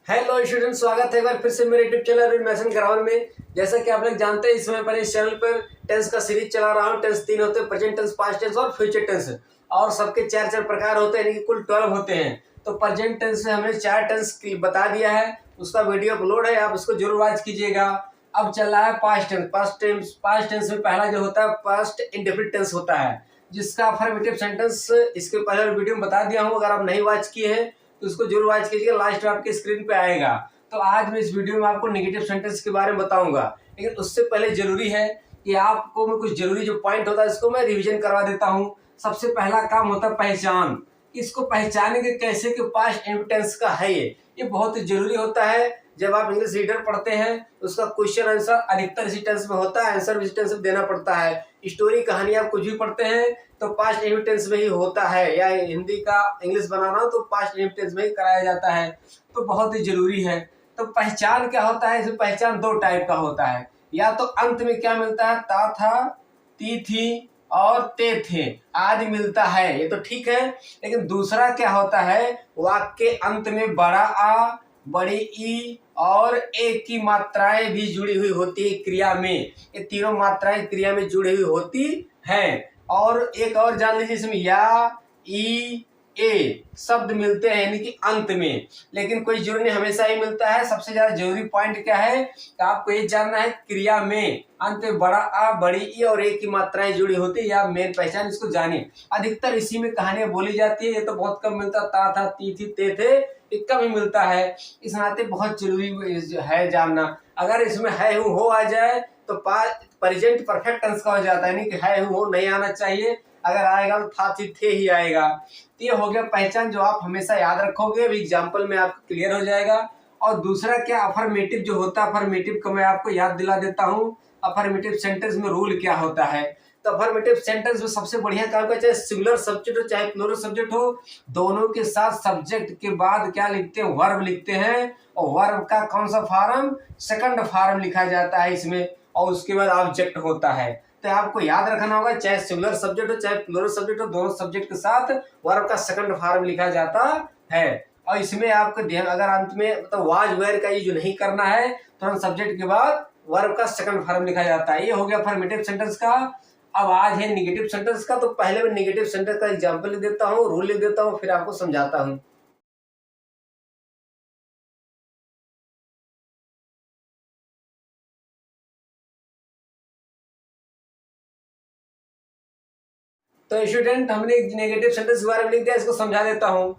Hello student, स्वागत है एक बार फिर से मेरे यूट्यूब चैनल मैथन ग्रामर में। जैसा कि आप लोग जानते हैं, इस समय पर इस चैनल पर टेंस का सीरीज चला रहा हूँ। टेंस 3 होते हैं, प्रेजेंट टेंस, पास्ट टेंस और फ्यूचर टेंस, और सबके चार चार प्रकार होते हैं, यानी कि कुल 12 होते हैं। तो प्रेजेंट टेंस में हमने 4 टेंस बता दिया है, उसका वीडियो अपलोड है, आप उसको जरूर वॉच कीजिएगा। अब चल रहा है पास्ट टेंस। पास्ट टेंस में पहला जो होता है पास्ट इंडेफिनिट टेंस होता है, जिसका अफर्मेटिव सेंटेंस इसके पहले वीडियो में बता दिया हूँ। अगर आप नहीं वॉच किए हैं तो उसको जरूर वॉच कीजिएगा, लास्ट में आपके स्क्रीन पे आएगा। तो आज मैं इस वीडियो में आपको नेगेटिव सेंटेंस के बारे में बताऊंगा, लेकिन उससे पहले जरूरी है कि आपको मैं कुछ जरूरी जो पॉइंट होता है इसको मैं रिवीजन करवा देता हूँ। सबसे पहला काम होता है पहचान। इसको पहचानेंगे कैसे कि पास्ट टेंस का है ये बहुत जरूरी होता है। जब आप इंग्लिश रीडर पढ़ते हैं तो उसका क्वेश्चन आंसर अधिकतर इसी टेंस में होता है, आंसर भी इसी टेंस में देना पड़ता है। स्टोरी कहानी आप कुछ भी पढ़ते हैं तो पास्ट टेंस में ही होता है, या हिंदी का इंग्लिश बनाना हो तो पास्ट टेंस में ही कराया जाता है, तो बहुत ही जरूरी है। तो पहचान क्या होता है? इसमें पहचान 2 टाइप का होता है। या तो अंत में क्या मिलता है, ता था, ती थी और ते थे आदि मिलता है, ये तो ठीक है। लेकिन दूसरा क्या होता है, वाक्य के अंत में बड़ा आ, बड़ी ई और ए की मात्राएं भी जुड़ी हुई होती है क्रिया में। ये तीनों मात्राएं क्रिया में जुड़ी हुई होती हैं। और एक और जान लीजिए, इसमें या, ई, ए शब्द मिलते हैं, यानी कि अंत में। लेकिन कोई जरूरी नहीं हमेशा ही मिलता है। सबसे ज्यादा जरूरी पॉइंट क्या है कि आपको ये जानना है क्रिया में अंत में बड़ा आ, बड़ी ई और ए की मात्राएं जुड़ी होती है, या मेन पहचान, इसको जानिए। अधिकतर इसी में कहानियां बोली जाती है, ये तो बहुत कम मिलता, ता था, ती थी, ते थे, ये कम ही मिलता है। इस नाते बहुत जरूरी है जानना। अगर इसमें है हूं हो आ जाए तो प्रेजेंट परफेक्ट टेंस का हो जाता है, नहीं कि है हूं हो नहीं आना चाहिए। अगर आएगा तो था थी थे ही आएगा। तो ये हो गया पहचान, जो आप हमेशा याद रखोगे, अभी एग्जाम्पल में आपको क्लियर हो जाएगा। और दूसरा क्या, अफर्मेटिव जो होता है, अफर्मेटिव को मैं आपको याद दिला देता हूँ। अफर्मेटिव सेंटेंस में रूल क्या होता है। तो अफर्मेटिव सेंटेंस में सबसे बढ़िया काम का, चाहे सिंगुलर सब्जेक्ट हो चाहे प्लूरल सब्जेक्ट हो, दोनों के साथ सब्जेक्ट के बाद क्या लिखते हैं, वर्ब लिखते हैं। और वर्ब का कौन सा फॉर्म, सेकंड फॉर्म लिखा जाता है इसमें, और उसके बाद ऑब्जेक्ट होता है। तो आपको याद रखना होगा, चाहे सिंगुलर सब्जेक्ट हो चाहे प्लूरल सब्जेक्ट हो, दोनों सब्जेक्ट के साथ वर्ब का सेकंड फॉर्म लिखा जाता है। और इसमें आपको ध्यान, अगर अंत में मतलब वाज वेयर का यूज नहीं करना है, तुरंत सब्जेक्ट के बाद वर्ब का सेकंड फॉर्म लिखा जाता है। ये हो गया अफर्मेटिव सेंटेंस का। अब आज है नेगेटिव सेंटेंस का। तो पहले मैं नेगेटिव सेंटेंस का एग्जांपल लिख देता हूँ, रूल लिख देता हूँ, फिर आपको समझाता हूँ। तो स्टूडेंट, हमने नेगेटिव सेंटेंस के बारे में लिख दिया, इसको समझा देता हूँ।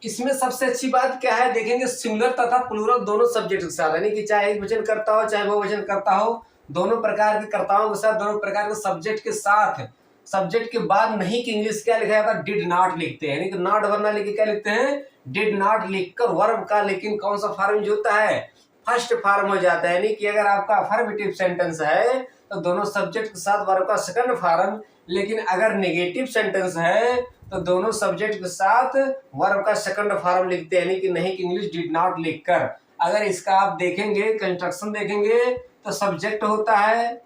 इसमें सबसे अच्छी बात क्या है, देखेंगे सिंगुलर तथा प्लूरल दोनों सब्जेक्ट के साथ, यानी कि चाहे एक वचन करता हो चाहे बहुवचन करता हो, दोनों प्रकार के कर्ताओं के साथ, दोनों प्रकार के सब्जेक्ट के साथ, सब्जेक्ट के बाद नहीं कि इंग्लिश क्या लिखा जाता है, डिड नॉट लिखते हैं, यानी कि नॉट वरना लिख के क्या लिखते हैं, डिड नॉट लिखकर वर्ब का लेकिन कौन सा फॉर्म जो होता है, फर्स्ट फॉर्म हो जाता है। यानी कि अगर आपका अफर्मेटिव सेंटेंस है तो दोनों सब्जेक्ट के साथ वर्ब का सेकंड फॉर्म, लेकिन अगर नेगेटिव सेंटेंस है तो दोनों सब्जेक्ट के साथ वर्ब का सेकंड फॉर्म लिखते हैं, यानी कि नहीं कि इंग्लिश डिड नॉट लिखकर। अगर इसका आप देखेंगे, कंस्ट्रक्शन देखेंगे, तो सब्जेक्ट होता है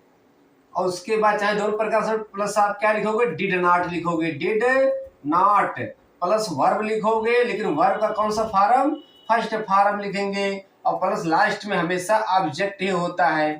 और उसके बाद चाहे दोनों प्रकार से प्लस आप क्या लिखोगे, डिड नॉट लिखोगे, डिड नॉट प्लस वर्ब लिखोगे, लेकिन वर्ब का कौन सा फॉर्म, फर्स्ट फॉर्म लिखेंगे, और प्लस लास्ट में हमेशा ऑब्जेक्ट ही होता है।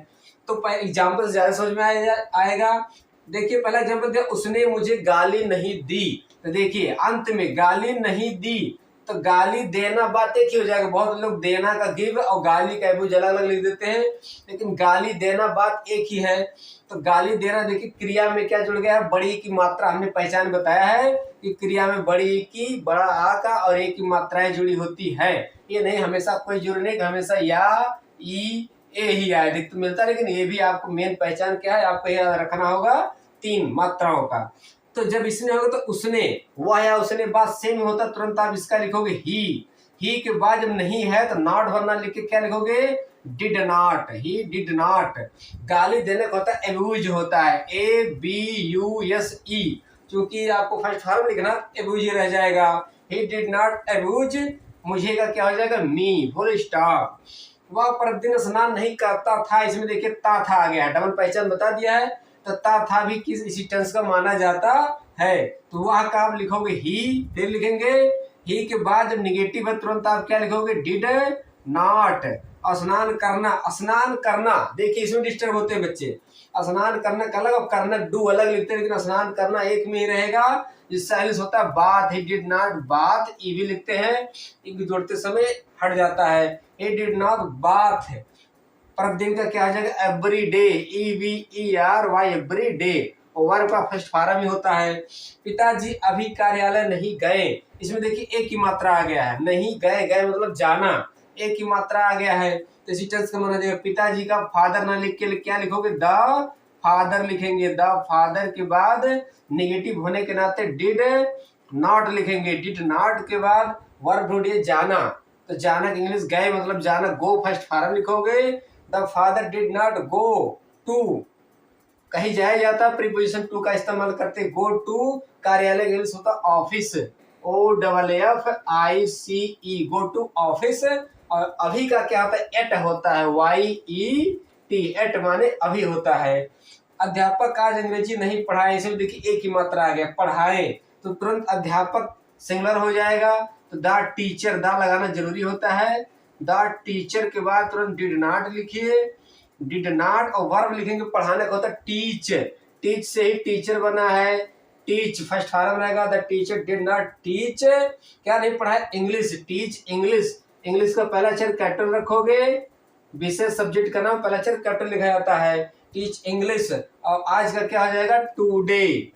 तो एग्जाम्पल ज्यादा समझ में आएगा। देखिए पहला एग्जाम्पल दिया, उसने मुझे गाली नहीं दी। तो देखिए अंत में गाली नहीं दी, तो गाली देना बात एक ही हो जाएगा। बहुत लोग देना का गिव और गाली का एबूज अलग अलग लिख देते हैं, लेकिन गाली देना बात एक ही है। तो गाली देना, देखिए क्रिया में क्या जुड़ गया है, बड़ी की मात्रा, हमने पहचान बताया है कि क्रिया में बड़ी की, बड़ा आ का और ए की मात्राएं जुड़ी होती है। ये नहीं हमेशा, कोई जरूरी नहीं कि हमेशा या, ई, ए ही आए, अधिक तो मिलता है, लेकिन ये भी आपको मेन पहचान क्या है आपको याद रखना होगा, 3 मात्राओं का। तो जब इसने होगा तो उसने, वह या उसने बात सेम होता, तुरंत आप इसका लिखोगे ही के बाद जब नहीं है तो नॉट वरना लिख के क्या लिखोगे, did not, he did not. गाली देने का होता है एब्यूज होता है, ABUSE, क्योंकि आपको फर्स्ट फॉर्म लिखना एब्यूज रह जाएगा। ही डिड नॉट एब्यूज, मुझे का क्या हो जाएगा, मी, फुल स्टॉप। वह प्रतिदिन स्नान नहीं करता था, इसमें देखिए ता था आ गया, डबल पहचान बता दिया है। तो ता था भी किस इसी टेंस का माना जाता है। तो वह का आप लिखोगे ही, फिर लिखेंगे ही के बाद जब निगेटिव है तुरंत आप क्या लिखोगे, डिड नॉट। स्नान करना, स्नान करना, देखिए इसमें डिस्टर्ब होते हैं बच्चे। स्नान करना का अलग, अब करना डू अलग लिखते हैं, लेकिन स्नान करना एक में ही रहेगा। जिससे आइल्स होता है bath, he did not bath, E भी लिखते हैं, ई जोड़ते समय हट जाता है, ही डिड नॉट बाथ। प्रतिदिन का क्या आ जाएगा, every day, EVERY, every day. Verb का फर्स्ट फॉर्म ही होता है। पिताजी अभी कार्यालय नहीं गए, इसमें देखिए एक ही मात्रा आ गया है, नहीं गए, गए मतलब जाना, एक ही मात्रा आ गया है। तो इसी टेंस का माना जाएगा। पिताजी का फादर ना लिख के क्या लिखोगे, द फादर लिखेंगे, द फादर के बाद नेगेटिव होने के नाते डिड नॉट लिखेंगे, डिड नॉट के बाद वर्ब ढूंढिए जाना, तो जाना की इंग्लिश गए मतलब जाना, गो फर्स्ट फॉर्म लिखोगे। The father did not go to, कहीं जाया जाता प्रीपोजिशन टू का इस्तेमाल करते, गो टू कार्यालय इंग्लिश होता office, OFFICE, go to office. और अभी का क्या होता है, एट होता है, YET, एट माने अभी होता है। अध्यापक आज अंग्रेजी नहीं पढ़ाए, इसमें देखिए एक ही मात्रा आ गया, पढ़ाए, तो तुरंत अध्यापक सिंगुलर हो जाएगा, तो द टीचर, द लगाना जरूरी होता है। द टीचर के बाद तुरंत डिड नॉट लिखिए, डिड नॉट, और वर्ब लिखेंगे पढ़ाने का होता है टीच, टीच से ही टीचर बना है, टीच फर्स्ट फॉर्म रहेगा। The teacher did not teach, क्या नहीं पढ़ाया, इंग्लिश, टीच इंग्लिश, इंग्लिश का पहला अक्षर कैपिटल रखोगे, विशेष सब्जेक्ट का नाम पहला अक्षर कैपिटल लिखा जाता है, टीच इंग्लिश। और आज का क्या हो जाएगा, टुडे,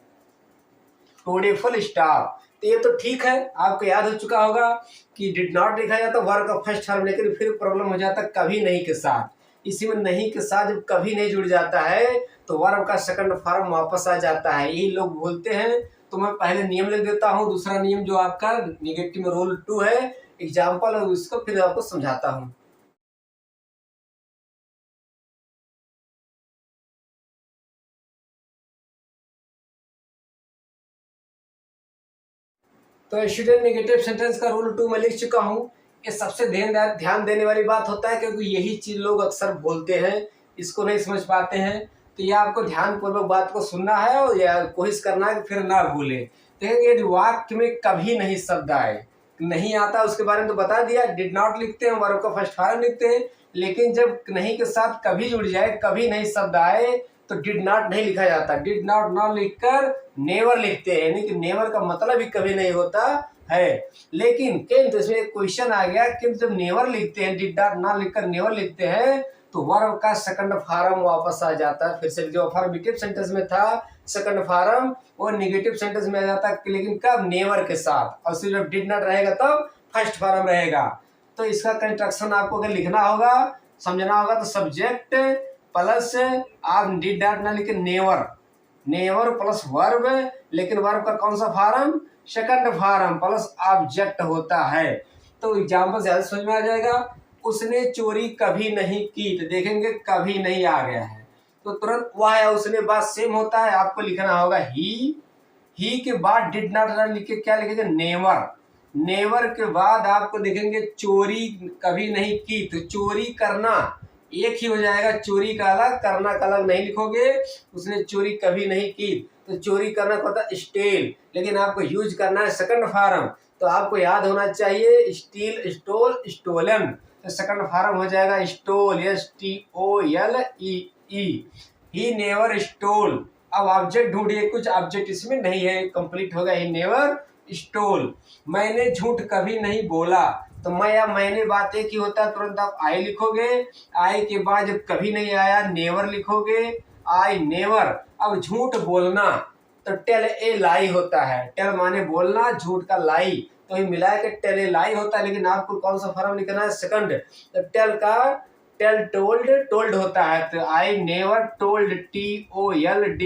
टुडे फुल स्टॉप। तो ये तो ठीक है, आपको याद हो चुका होगा कि डिड नॉट लिखा जाता वर्ब का फर्स्ट फॉर्म, लेकिन फिर प्रॉब्लम हो जाता कभी नहीं के साथ। इसी में नहीं के साथ जब कभी नहीं जुड़ जाता है तो वर्ब का सेकंड फॉर्म वापस आ जाता है, यही लोग भूलते हैं। तो मैं पहले नियम लिख देता हूँ, दूसरा नियम जो आपका निगेटिव में रूल 2 है, एग्जाम्पल, और उसको फिर आपको समझाता हूँ। तो स्टूडेंट नेगेटिव सेंटेंस का रूल 2 मैं लिख चुका हूँ। ये सबसे ध्यान देने वाली बात होता है, क्योंकि यही चीज लोग अक्सर बोलते हैं, इसको नहीं समझ पाते हैं। तो ये आपको ध्यान पूर्वक बात को सुनना है और या कोशिश करना है कि फिर ना भूले। देखिए यदि वाक्य में कभी नहीं शब्द आए, नहीं आता उसके बारे में तो बता दिया, डिड नॉट लिखते हैं, वर्ब का फर्स्ट फॉर्म लिखते हैं, लेकिन जब नहीं के साथ कभी जुड़ जाए, कभी नहीं शब्द आए, तो डिड नॉट नहीं लिखा जाता। डिड नॉट ना लिखकर नेवर लिखते हैं, यानी कि नेवर का मतलब ही कभी नहीं होता है। लेकिन किंतु इसमें एक क्वेश्चन आ गया, किंतु जब नेवर लिखते हैं, डिड नॉट ना लिखकर नेवर लिखते हैं, तो वर्ब का सेकंड फॉर्म वापस आ जाता है। फिर से जो अफर्मेटिव सेंटेंस में था सेकंड फॉर्म, वो नेगेटिव सेंटेंस में आ जाता है, लेकिन कब, नेवर के साथ, और सिर्फ जब डिड नॉट रहेगा तब फर्स्ट फॉर्म रहेगा। तो इसका कंस्ट्रक्शन आपको अगर लिखना होगा, समझना होगा, तो सब्जेक्ट प्लस आप डिड नॉट ना लिखे नेवर, नेवर प्लस वर्ब, लेकिन वर्ब का कौन सा form, second form plus object होता है। तो एग्जाम्पल ज्यादा समझ में आ जाएगा। उसने चोरी कभी नहीं की, तो देखेंगे कभी नहीं आ गया है, तो तुरंत वह है उसने बात सेम होता है, आपको लिखना होगा ही के बाद डिड नॉट लिख के क्या लिखेंगे, नेवर, नेवर के बाद आपको देखेंगे चोरी कभी नहीं की, तो चोरी करना एक ही हो जाएगा, चोरी का अलग करना का अलग नहीं लिखोगे। उसने चोरी कभी नहीं की, तो चोरी करना को होता है स्टेल, लेकिन आपको यूज करना है सेकंड फॉर्म, तो आपको याद होना चाहिए स्टील, स्टोल, स्टोलन, तो सेकंड फॉर्म हो जाएगा stole, STOLE। He never stole. अब ऑब्जेक्ट ढूंढिए, कुछ ऑब्जेक्ट इसमें नहीं है, कंप्लीट होगा, ही नेवर स्टोल। मैंने झूठ कभी नहीं बोला, तो मैं या मैंने बात एक ही होता है, तुरंत आप आई लिखोगे, आई के बाद जब कभी नहीं आया नेवर लिखोगे, आई नेवर। अब झूठ बोलना, तो टेल ए लाई होता है, टेल माने बोलना, झूठ का लाई, तो ये मिला के टेल ए लाई होता है, लेकिन आपको कौन सा फॉर्म लिखना है, सेकंड। तो टेल का टेल टोल्ड, टोल्ड होता है, तो I never told, TOLD,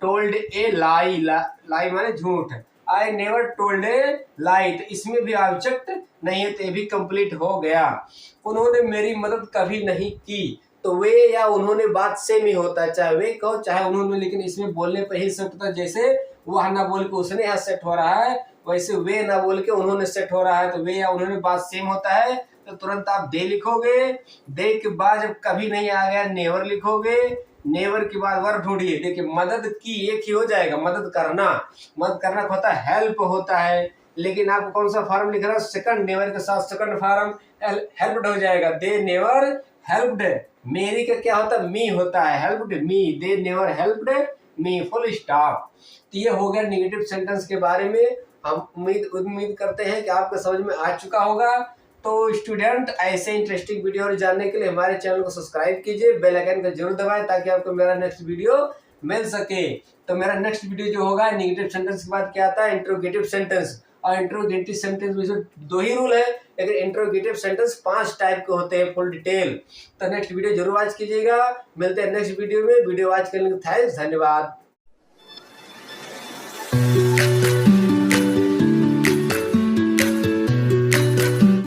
told a lie, lie माने झूठ, आई नेवर टोल्ड ए लाई, तो इसमें भी ऑब्जेक्ट नहीं है, तो ये भी कंप्लीट हो गया। उन्होंने मेरी मदद कभी नहीं की, तो वे या उन्होंने बात सेम ही होता है, चाहे वे कहो चाहे उन्होंने, लेकिन इसमें बोलने पर ही सेट होता है। जैसे वह ना बोल के उसने यहाँ सेट हो रहा है, वैसे वे ना बोल के उन्होंने सेट हो रहा है, तो वे या उन्होंने बात सेम होता है, तो तुरंत आप दे लिखोगे, दे के बाद जब कभी नहीं आ गया नेवर लिखोगे, नेवर के बाद वर्ब ढूंढिए। देखिए मदद की एक ही हो जाएगा, मदद करना, मदद करना होता है हेल्प होता है, लेकिन आपको कौन सा फॉर्म लिख रहा है, सेकंड नेवर के साथ सेकंड फॉर्म हेल्प्ड हो जाएगा। दे नेवर हेल्प्ड, मेरी का क्या होता है, मी होता है, helped me, they never helped me, full stop. तो ये हो गया नेगेटिव सेंटेंस के बारे में। हम उम्मीद करते हैं कि आपको समझ में आ चुका होगा। तो स्टूडेंट, ऐसे इंटरेस्टिंग वीडियो और जानने के लिए हमारे चैनल को सब्सक्राइब कीजिए, बेल आइकन को जरूर दबाएं ताकि आपको मेरा नेक्स्ट वीडियो मिल सके। तो मेरा नेक्स्ट वीडियो जो होगा, नेगेटिव सेंटेंस के बाद क्या आता है, इंट्रोगेटिव सेंटेंस। और इंट्रोगेटिव सेंटेंस में दो ही रूल है, लेकिन इंट्रोगेटिव सेंटेंस 5 टाइप के होते हैं, फुल डिटेल। तो नेक्स्ट वीडियो जरूर वॉच कीजिएगा। मिलते हैं नेक्स्ट वीडियो में। वीडियो वॉच करने के लिए थैंक्स, धन्यवाद।